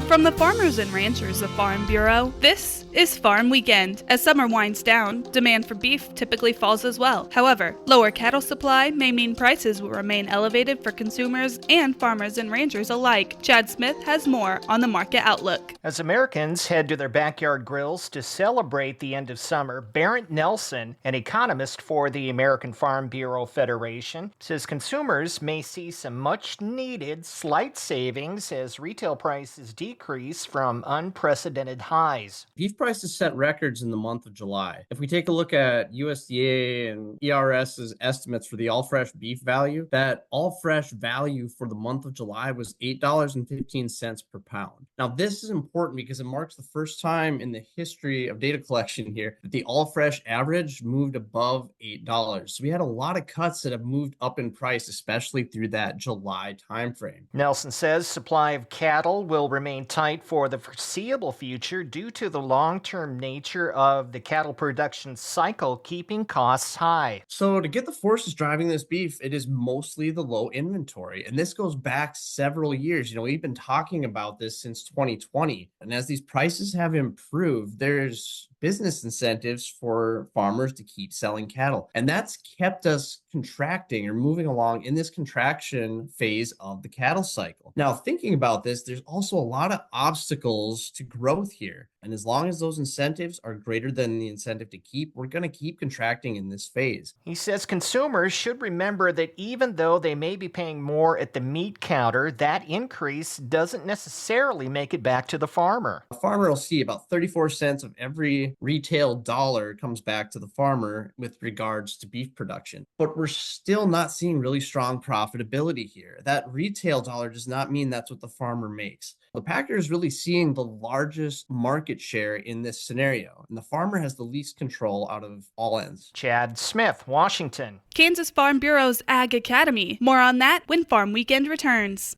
From the farmers and ranchers of Farm Bureau, this is Farm Weekend. As summer winds down, demand for beef typically falls as well. However, lower cattle supply may mean prices will remain elevated for consumers and farmers and ranchers alike. Chad Smith has more on the market outlook. As Americans head to their backyard grills to celebrate the end of summer, Barrett Nelson, an economist for the American Farm Bureau Federation, says consumers may see some much-needed slight savings as retail prices decrease from unprecedented highs. Beef prices set records in the month of July. If we take a look at USDA and ERS's estimates for the all-fresh beef value, that all-fresh value for the month of July was $8.15 per pound. Now, this is important because it marks the first time in the history of data collection here that the all-fresh average moved above $8. So we had a lot of cuts that have moved up in price, especially through that July timeframe. Nelson says supply of cattle will remain tight for the foreseeable future due to the long-term nature of the cattle production cycle, keeping costs high. So to get the forces driving this beef, it is mostly the low inventory. And this goes back several years. We've been talking about this since 2020. And as these prices have improved, there's business incentives for farmers to keep selling cattle. And that's kept us contracting or moving along in this contraction phase of the cattle cycle. Now, thinking about this, there's also a lot of obstacles to growth here. And as long as those incentives are greater than the incentive to keep, we're going to keep contracting in this phase. He says consumers should remember that even though they may be paying more at the meat counter, that increase doesn't necessarily make it back to the farmer. A farmer will see about 34 cents of every retail dollar comes back to the farmer with regards to beef production. But we're still not seeing really strong profitability here. That retail dollar does not mean that's what the farmer makes. The packer is really seeing the largest market share in this scenario, and the farmer has the least control out of all ends. Chad Smith, Washington. Kansas Farm Bureau's Ag Academy. More on that when Farm Weekend returns.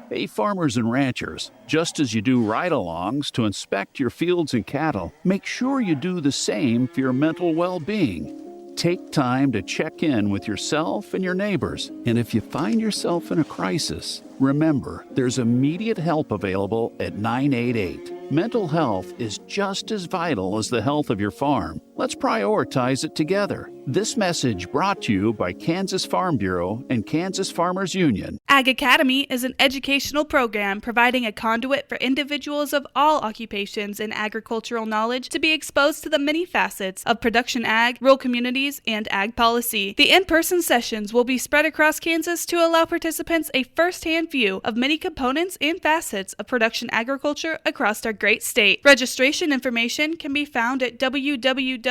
Hey, farmers and ranchers, just as you do ride-alongs to inspect your fields and cattle, make sure you do the same for your mental well-being. Take time to check in with yourself and your neighbors. And if you find yourself in a crisis, remember, there's immediate help available at 988. Mental health is just as vital as the health of your farm. Let's prioritize it together. This message brought to you by Kansas Farm Bureau and Kansas Farmers Union. Ag Academy is an educational program providing a conduit for individuals of all occupations and agricultural knowledge to be exposed to the many facets of production ag, rural communities, and ag policy. The in-person sessions will be spread across Kansas to allow participants a first-hand view of many components and facets of production agriculture across our great state. Registration information can be found at www.kfb.org/Ag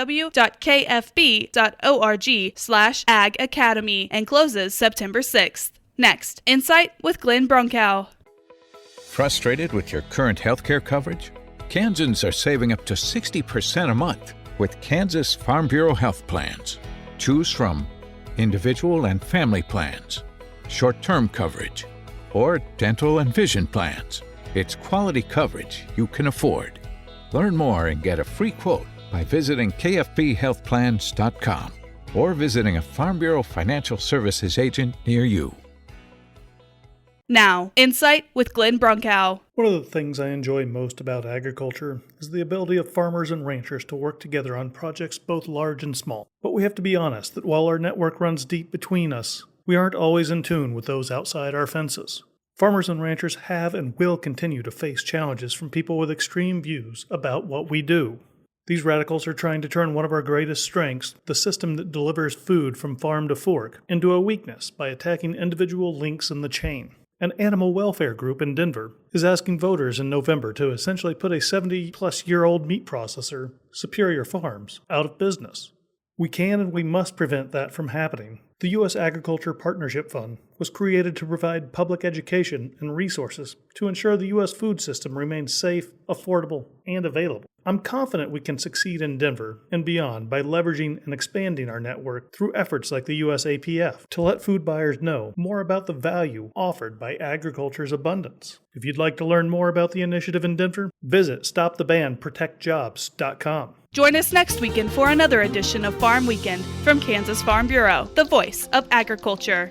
Academy and closes September 6th. Next, Insight with Glenn Bronkow. Frustrated with your current healthcare coverage? Kansans are saving up to 60% a month with Kansas Farm Bureau health plans. Choose from individual and family plans, short-term coverage, or dental and vision plans. It's quality coverage you can afford. Learn more and get a free quote by visiting kfbhealthplans.com or visiting a Farm Bureau Financial Services agent near you. Now, Insight with Glenn Bronkow. One of the things I enjoy most about agriculture is the ability of farmers and ranchers to work together on projects both large and small. But we have to be honest that while our network runs deep between us, we aren't always in tune with those outside our fences. Farmers and ranchers have and will continue to face challenges from people with extreme views about what we do. These radicals are trying to turn one of our greatest strengths, the system that delivers food from farm to fork, into a weakness by attacking individual links in the chain. An animal welfare group in Denver is asking voters in November to essentially put a 70-plus-year-old meat processor, Superior Farms, out of business. We can and we must prevent that from happening. The U.S. Agriculture Partnership Fund was created to provide public education and resources to ensure the U.S. food system remains safe, affordable, and available. I'm confident we can succeed in Denver and beyond by leveraging and expanding our network through efforts like the USAPF to let food buyers know more about the value offered by agriculture's abundance. If you'd like to learn more about the initiative in Denver, visit StopTheBanProtectJobs.com. Join us next weekend for another edition of Farm Weekend from Kansas Farm Bureau, the voice of agriculture.